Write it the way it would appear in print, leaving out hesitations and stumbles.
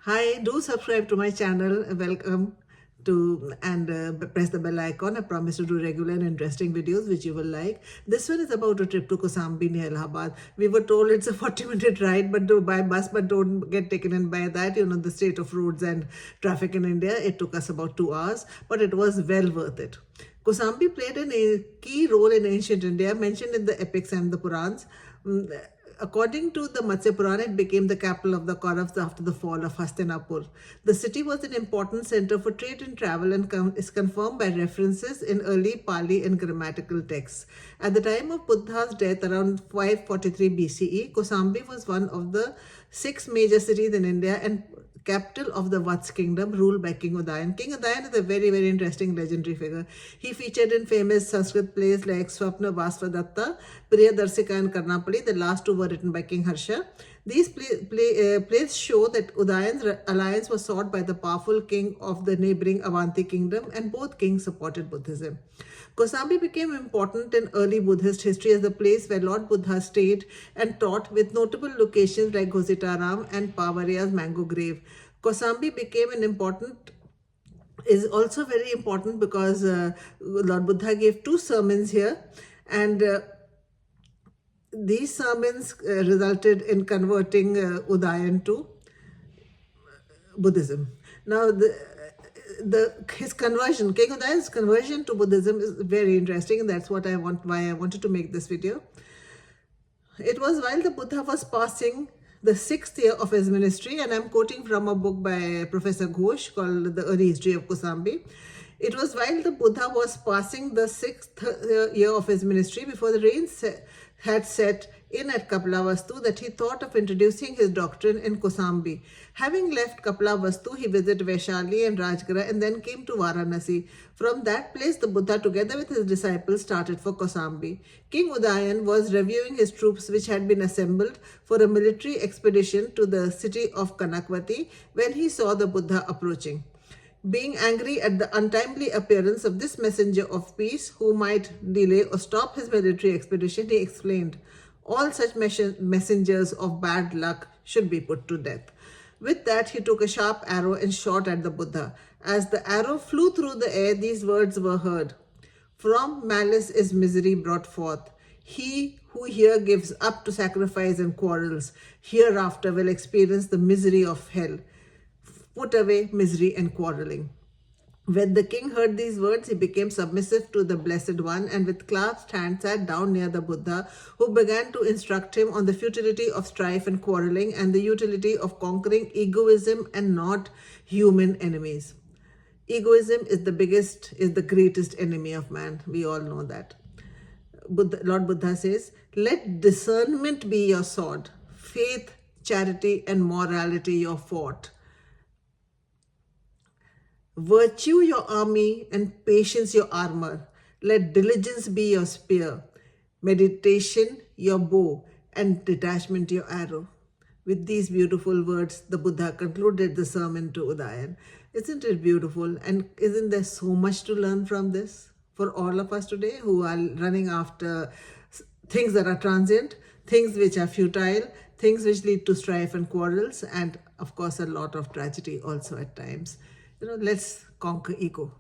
Hi, do subscribe to my channel. Welcome to and press the bell icon. I promise to do regular and interesting videos which you will like. This one is about a trip to Kausambi near Allahabad. We were told it's a 40-minute ride by bus, but don't get taken in by that. You know, the state of roads and traffic in India. It took us about 2 hours, but it was well worth it. Kausambi played a key role in ancient India, mentioned in the epics and the Purans. According to the Matsya Purana, it became the capital of the Kauravas after the fall of Hastinapur. The city was an important center for trade and travel and is confirmed by references in early Pali and grammatical texts. At the time of Buddha's death around 543 BCE, Kausambi was one of the 6 major cities in India and capital of the Vatsa kingdom ruled by King Udayan. King Udayan is a very, very interesting legendary figure. He featured in famous Sanskrit plays like Swapna Vasvadatta, Priyadarsika and Karnapali. The last 2 were written by King Harsha. These plays show that Udayan's alliance was sought by the powerful king of the neighboring Avanti kingdom, and both kings supported Buddhism. Kausambi became important in early Buddhist history as the place where Lord Buddha stayed and taught, with notable locations like Ghositaram and Pavaria's Mango Grave. Kausambi became is also very important because Lord Buddha gave 2 sermons here, and these sermons resulted in converting Udayan to Buddhism. Now, his conversion, King Udayan's conversion to Buddhism is very interesting, and that's why I wanted to make this video. It was while the Buddha was passing the 6th year of his ministry, and I'm quoting from a book by Professor Ghosh called The Early History of Kausambi. It was while the Buddha was passing the 6th year of his ministry, before the rain had set in at Kapilavastu, that he thought of introducing his doctrine in Kausambi. Having left Kapilavastu, he visited Vaishali and Rajgara and then came to Varanasi. From that place, the Buddha, together with his disciples, started for Kausambi. King Udayan was reviewing his troops, which had been assembled for a military expedition to the city of Kanakavâti, when he saw the Buddha approaching. Being angry at the untimely appearance of this messenger of peace, who might delay or stop his military expedition, he exclaimed, "All such messengers of bad luck should be put to death." With that, he took a sharp arrow and shot at the Buddha. As the arrow flew through the air, these words were heard: "From malice is misery brought forth. He who here gives up to sacrifice and quarrels, hereafter will experience the misery of hell. Put away misery and quarrelling." When the king heard these words, he became submissive to the Blessed One, and with clasped hands sat down near the Buddha, who began to instruct him on the futility of strife and quarreling and the utility of conquering egoism and not human enemies. Egoism is the greatest enemy of man. We all know that. Lord Buddha says, "Let discernment be your sword, faith, charity, and morality your fort. Virtue your army and patience your armor. Let diligence be your spear, meditation your bow, and detachment your arrow." With these beautiful words, the Buddha concluded the sermon to Udayan. Isn't it beautiful? And isn't there so much to learn from this for all of us today who are running after things that are transient, things which are futile, things which lead to strife and quarrels, and of course a lot of tragedy also at times. Let's conquer ego.